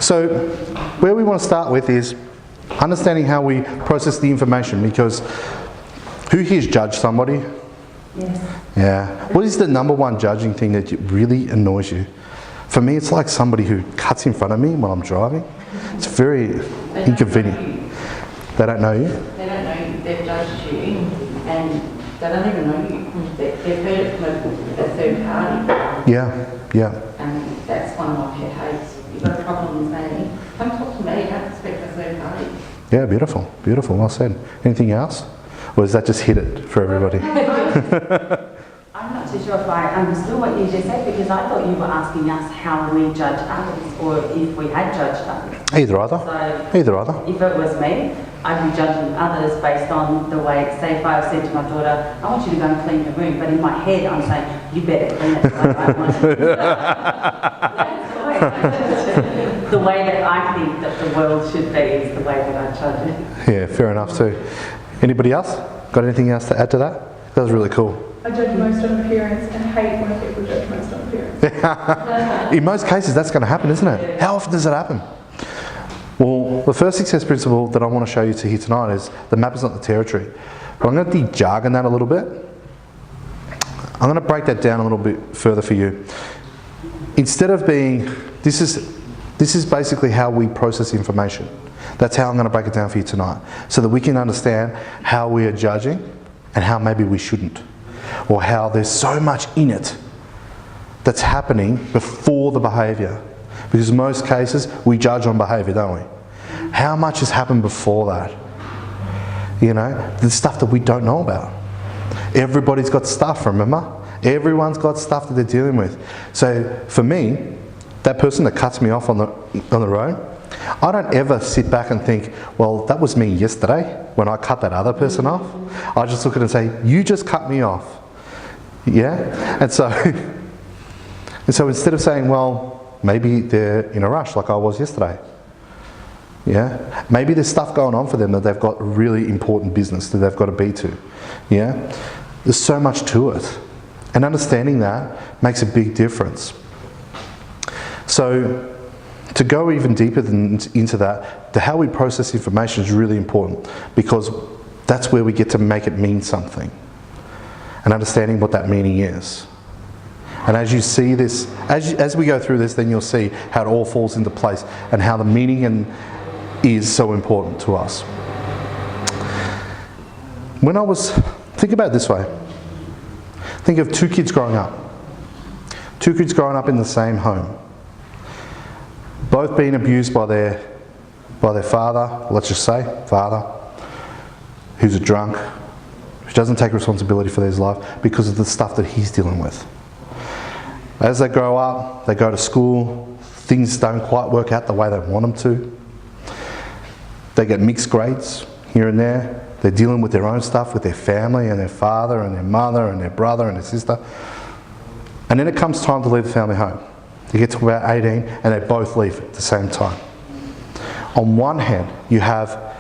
So where we want to start with is understanding how we process the information, because who here's judged somebody? Yes. Yeah. What is the number one judging thing that really annoys you? For me, it's like somebody who cuts in front of me while I'm driving. It's very inconvenient. They don't know you? They don't know you. They've judged you and they don't even know you. They've heard it from a third party. Yeah, yeah. And that's one of my pet hates. You've got a problem with me. Come talk to me. Don't expect a third party. Yeah, beautiful, beautiful. Well said. Anything else? Or does that just hit it for everybody? I'm not too sure if I understood what you just said, because I thought you were asking us how we judge others, or if we had judged others. Either either. So Either either. if it was me, I'd be judging others based on the way, say if I said to my daughter, I want you to go and clean your room, but in my head I'm saying, you better clean it. Like I want you to. That's the way that I think that the world should be is the way that I judge it. Yeah, fair enough too. Anybody else? Got anything else to add to that? That was really cool. I judge most on appearance and hate when people judge most on appearance. In most cases, that's going to happen, isn't it? How often does it happen? Well, the first success principle that I want to show you to here tonight is the map is not the territory. But I'm going to de-jargon that a little bit. I'm going to break that down a little bit further for you. Instead of being, this is basically how we process information. That's how I'm going to break it down for you tonight, so that we can understand how we are judging and how maybe we shouldn't, or how there's so much in it that's happening before the behaviour. Because in most cases, we judge on behaviour, don't we? How much has happened before that? You know, the stuff that we don't know about. Everybody's got stuff, remember? Everyone's got stuff that they're dealing with. So for me, that person that cuts me off on the road, I don't ever sit back and think, well, that was me yesterday when I cut that other person off. I just look at it and say, you just cut me off. Yeah? And so instead of saying, well, maybe they're in a rush like I was yesterday. Yeah? Maybe there's stuff going on for them that they've got really important business that they've got to be to. Yeah? There's so much to it. And understanding that makes a big difference. So, to go even deeper into that, how we process information is really important, because that's where we get to make it mean something. And understanding what that meaning is. And as you see this, as we go through this, then you'll see how it all falls into place and how the meaning is so important to us. Think about it this way. Think of two kids growing up. Two kids growing up in the same home. Both being abused by their father, let's just say, father, who's a drunk, who doesn't take responsibility for his life because of the stuff that he's dealing with. As they grow up, they go to school, things don't quite work out the way they want them to. They get mixed grades here and there. They're dealing with their own stuff, with their family and their father and their mother and their brother and their sister. And then it comes time to leave the family home. They get to about 18 and they both leave at the same time. On one hand, you have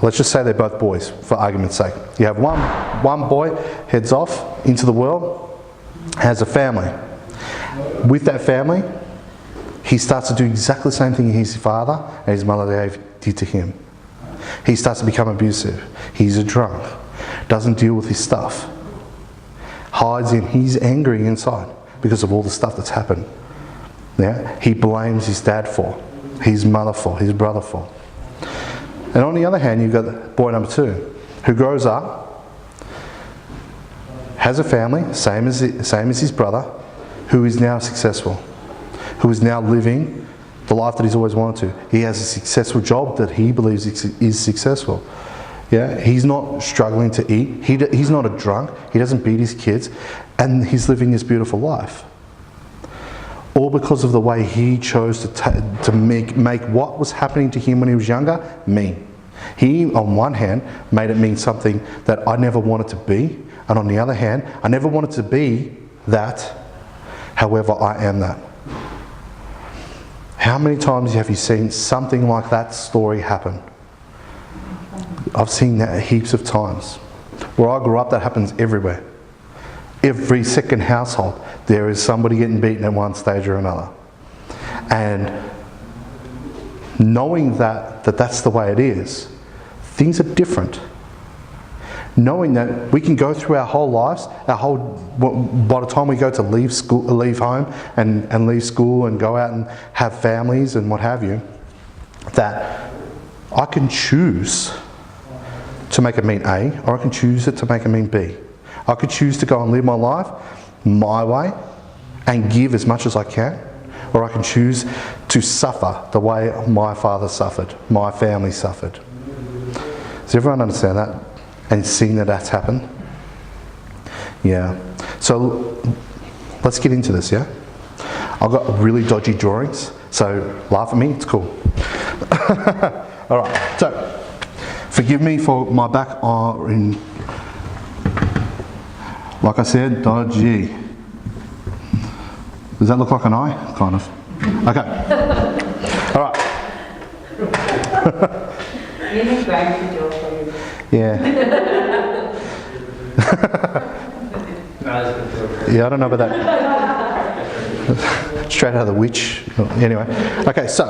let's just say they're both boys, for argument's sake. You have one boy heads off into the world, has a family. With that family, he starts to do exactly the same thing his father and his mother did to him. He starts to become abusive. He's a drunk. Doesn't deal with his stuff. Hides in. He's angry inside because of all the stuff that's happened. Yeah? He blames his dad for, his mother for, his brother for. And on the other hand, you've got boy number 2, who grows up, has a family, same as his brother, who is now successful, who is now living the life that he's always wanted to. He has a successful job that he believes is successful. Yeah, he's not struggling to eat. He's not a drunk. He doesn't beat his kids, and he's living this beautiful life. All because of the way he chose to make what was happening to him when he was younger mean. He, on one hand, made it mean something that I never wanted to be, and on the other hand, I never wanted to be that. However, I am that. How many times have you seen something like that story happen? I've seen that heaps of times. Where I grew up, that happens everywhere. Every second household, there is somebody getting beaten at one stage or another. And knowing that that's the way it is, things are different. Knowing that we can go through our whole lives, by the time we go to leave home and leave school and go out and have families and what have you, that I can choose to make it mean A, or I can choose it to make it mean B. I could choose to go and live my life my way and give as much as I can, or I can choose to suffer the way my father suffered, my family suffered. Does everyone understand that? And seeing that that's happened? Yeah. So let's get into this, yeah? I've got really dodgy drawings, so laugh at me, it's cool. Alright, so forgive me for my back in, like I said, dodgy. Does that look like an eye? Kind of. Okay. Alright. You need brain to draw for you. Yeah. Yeah, I don't know about that. Straight out of the witch. Anyway. Okay, so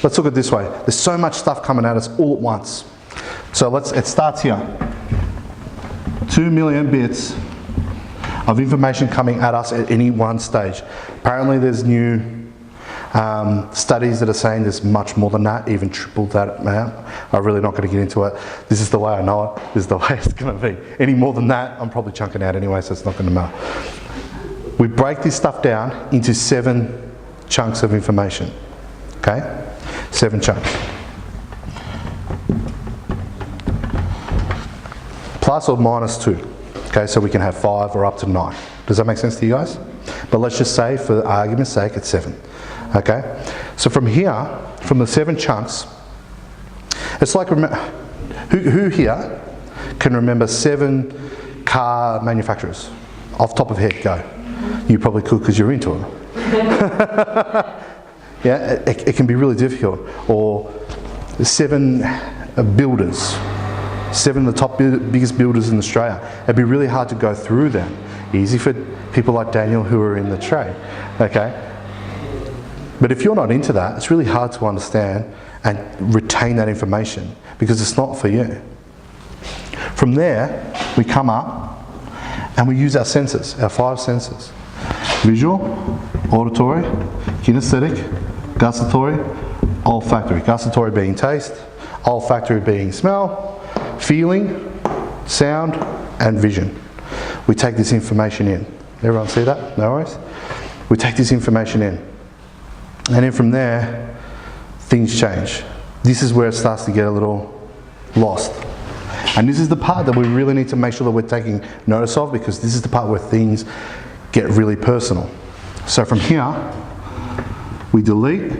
let's look at it this way. There's so much stuff coming at us all at once. So it starts here. 2 million bits of information coming at us at any one stage. Apparently there's new studies that are saying there's much more than that, even triple that amount. I'm really not going to get into it. This is the way I know it. This is the way it's going to be. Any more than that, I'm probably chunking out anyway, so it's not going to matter. We break this stuff down into 7 chunks of information. Okay? 7 chunks. Plus or minus 2. Okay, so we can have 5 or up to 9. Does that make sense to you guys? But let's just say, for argument's sake, it's 7. Okay? So from here, from the 7 chunks, it's like, who here can remember 7 car manufacturers? Off the top of head, go. You probably could because you're into them. Yeah, it can be really difficult. Or 7 builders. 7 of the top biggest builders in Australia. It'd be really hard to go through them. Easy for people like Daniel who are in the trade. Okay? But if you're not into that, it's really hard to understand and retain that information because it's not for you. From there, we come up and we use our senses, our 5 senses. Visual, auditory, kinesthetic, gustatory, olfactory. Gustatory being taste, olfactory being smell, feeling, sound, and vision. We take this information in. Everyone see that? No worries? We take this information in. And then from there, things change. This is where it starts to get a little lost. And this is the part that we really need to make sure that we're taking notice of, because this is the part where things get really personal. So from here, we delete,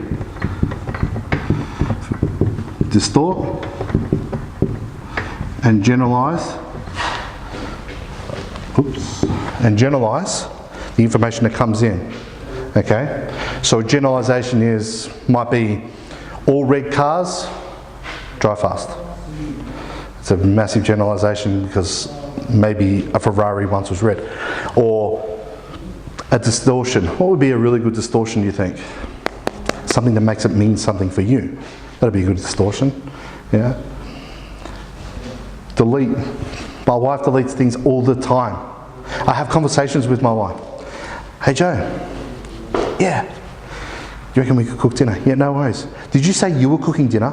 distort, and generalize. And generalize the information that comes in. Okay? So a generalization might be all red cars drive fast. It's a massive generalization because maybe a Ferrari once was red. Or a distortion. What would be a really good distortion, do you think? Something that makes it mean something for you. That'd be a good distortion. Yeah? Delete. My wife deletes things all the time. I have conversations with my wife. Hey Joe, yeah, you reckon we could cook dinner? Yeah, no worries. Did you say you were cooking dinner?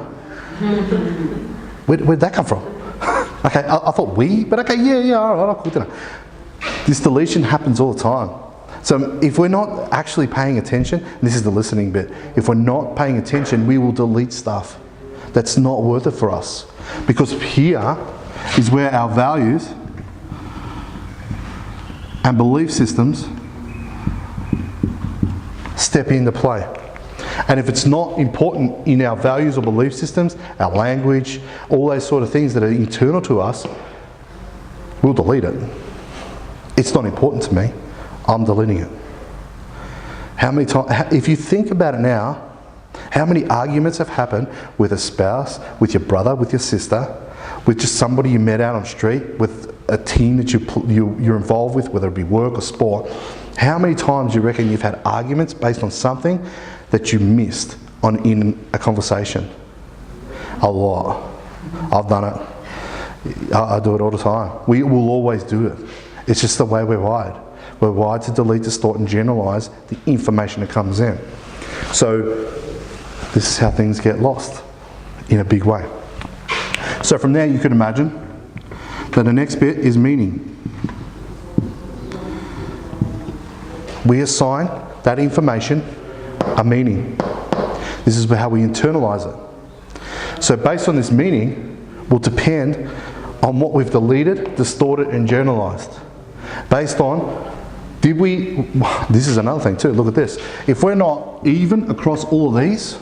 Where'd that come from? Okay, I thought we, but okay, yeah, all right, I'll cook dinner. This deletion happens all the time. So if we're not actually paying attention, and this is the listening bit, if we're not paying attention, we will delete stuff that's not worth it for us. Because here is where our values and belief systems step into play. And if it's not important in our values or belief systems, our language, all those sort of things that are internal to us, we'll delete it. It's not important to me. I'm deleting it. How many times, if you think about it now, how many arguments have happened with a spouse, with your brother, with your sister, with just somebody you met out on the street, with a team that you're involved with, whether it be work or sport? How many times do you reckon you've had arguments based on something that you missed in a conversation? A lot. I've done it. I do it all the time. We will always do it. It's just the way we're wired. We're wired to delete, distort and generalise the information that comes in. So this is how things get lost in a big way. So from there you could imagine that the next bit is meaning. We assign that information a meaning. This is how we internalise it. So based on this meaning will depend on what we've deleted, distorted and generalised. Based on, this is another thing too, look at this. If we're not even across all of these,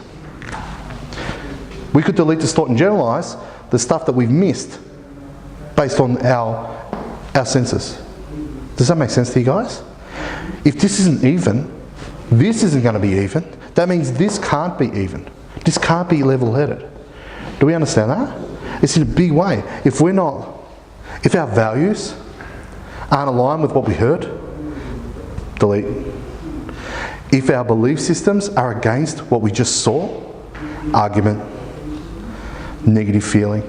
we could delete, distort and generalise the stuff that we've missed based on our senses. Does that make sense to you guys? If this isn't even, this isn't going to be even. That means this can't be even. This can't be level-headed. Do we understand that? It's in a big way. If our values aren't aligned with what we heard, delete. If our belief systems are against what we just saw, argument, negative feeling.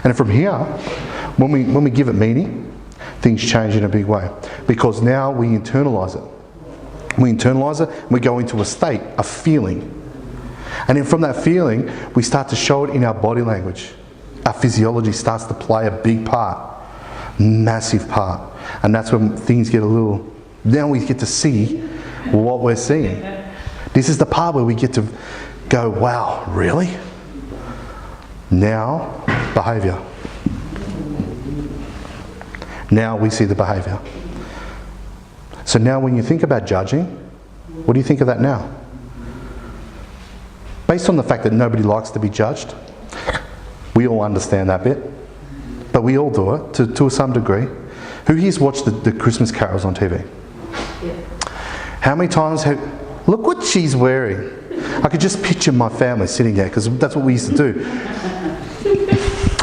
And from here, when we give it meaning, things change in a big way. Because now we internalise it. We internalise it and we go into a state, a feeling. And then from that feeling, we start to show it in our body language. Our physiology starts to play a big part, massive part. And that's when things get now we get to see what we're seeing. This is the part where we get to go, wow, really? Now, behaviour. Now we see the behaviour. So now when you think about judging, what do you think of that now? Based on the fact that nobody likes to be judged, we all understand that bit, but we all do it to some degree. Who here's watched the Christmas carols on TV? Yeah. How many times look what she's wearing. I could just picture my family sitting there, because that's what we used to do.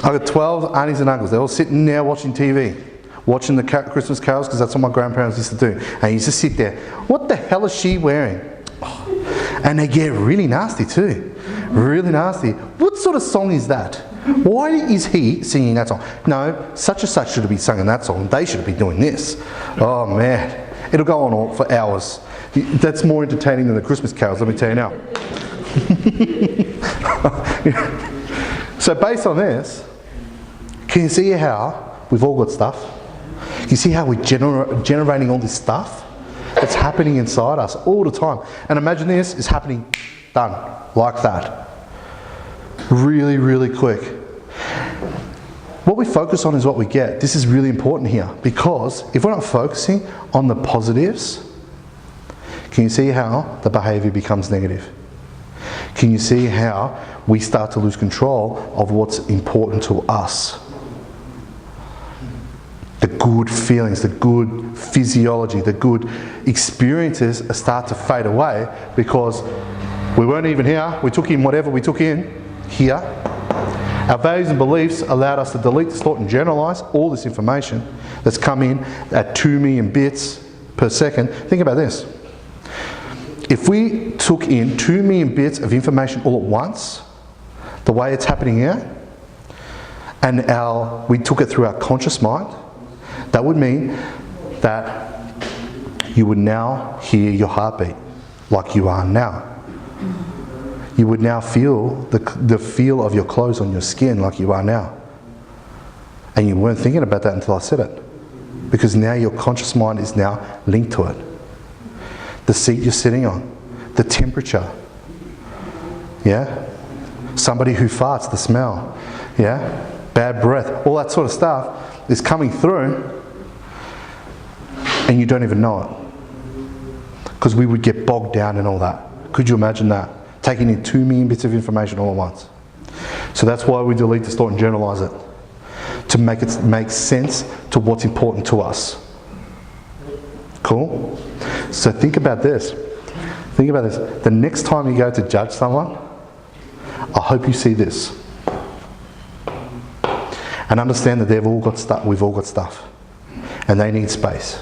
I've got 12 aunties and uncles. They're all sitting there watching TV, watching the Christmas carols, because that's what my grandparents used to do. And you just sit there, what the hell is she wearing? Oh. And they get really nasty too. Really nasty. What sort of song is that? Why is he singing that song? No, such and such should have been singing that song. They should be doing this. Oh man. It'll go on for hours. That's more entertaining than the Christmas carols, let me tell you now. So based on this, can you see how we've all got stuff? You see how we're generating all this stuff that's happening inside us all the time. And imagine this is happening, done, like that. Really, really quick. What we focus on is what we get. This is really important here, because if we're not focusing on the positives, can you see how the behaviour becomes negative? Can you see how we start to lose control of what's important to us? The good feelings, the good physiology, the good experiences start to fade away because we weren't even here. We took in whatever we took in here. Our values and beliefs allowed us to delete, distort and generalise all this information that's come in at 2 million bits per second. Think about this. If we took in 2 million bits of information all at once, the way it's happening here, and we took it through our conscious mind, that would mean that you would now hear your heartbeat like you are now. You would now feel the feel of your clothes on your skin like you are now. And you weren't thinking about that until I said it. Because now your conscious mind is now linked to it. The seat you're sitting on, the temperature, yeah? Somebody who farts, the smell, yeah? Bad breath, all that sort of stuff is coming through and you don't even know it. Because we would get bogged down in all that. Could you imagine that? Taking in 2 million bits of information all at once. So that's why we delete, distort and generalise it. To make it make sense to what's important to us. Cool? So think about this. Think about this. The next time you go to judge someone, I hope you see this. And understand that they've all got stuff, we've all got stuff. And they need space.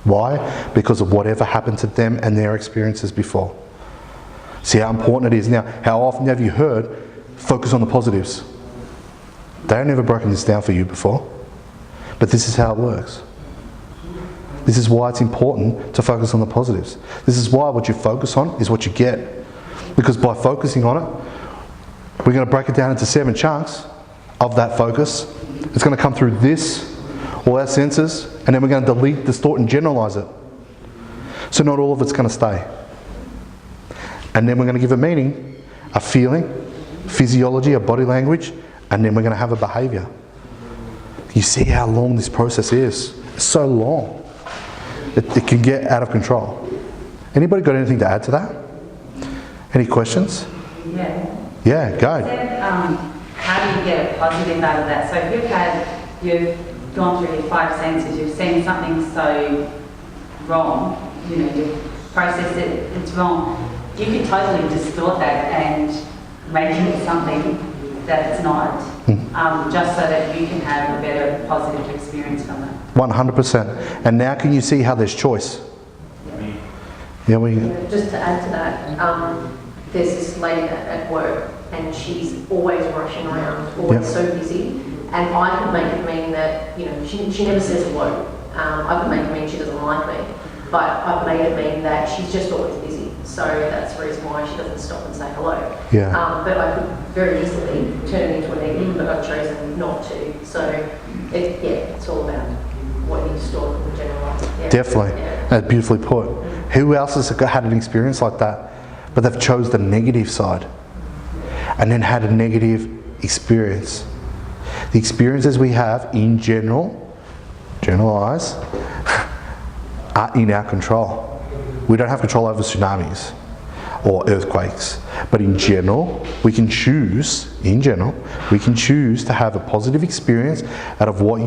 Why? Because of whatever happened to them and their experiences before. See how important it is. Now, how often have you heard, focus on the positives? They've never broken this down for you before, but this is how it works. This is why it's important to focus on the positives. This is why what you focus on is what you get. Because by focusing on it, we're going to break it down into 7 chunks of that focus. It's going to come through this, all our senses, and then we're going to delete, distort and generalize it. So not all of it's going to stay. And then we're going to give a meaning, a feeling, physiology, a body language, and then we're going to have a behaviour. You see how long this process is? It's so long. It can get out of control. Anybody got anything to add to that? Any questions? Yeah. Yeah, go. Said, how do you get a positive out of that? So if you've gone through your 5 senses, you've seen something so wrong, you've processed it, it's wrong. You can totally distort that and make it something that it's not, just so that you can have a better positive experience from it. 100%. And now can you see how there's choice? Yeah, Just to add to that, there's this lady at work and she's always rushing around, always so busy. And I could make it mean that, she never says hello. I could make it mean she doesn't like me. But I've made it mean that she's just always busy. So that's the reason why she doesn't stop and say hello. Yeah. But I could very easily turn it into a negative, but I've chosen not to. So it's all about what you store in general. Yeah. Definitely. Yeah. That's beautifully put. Who else has had an experience like that, but they've chose the negative side and then had a negative experience? The experiences we have in generalize, are in our control. We don't have control over tsunamis or earthquakes, but in general, we can choose to have a positive experience out of what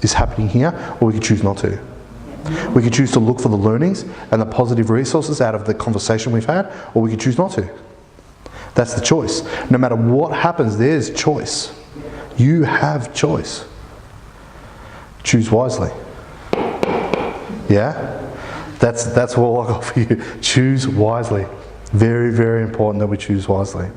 is happening here, or we can choose not to. We can choose to look for the learnings and the positive resources out of the conversation we've had, or we can choose not to. That's the choice. No matter what happens, there's choice. You have choice. Choose wisely. Yeah? That's all I got for you. Choose wisely. Very, very important that we choose wisely.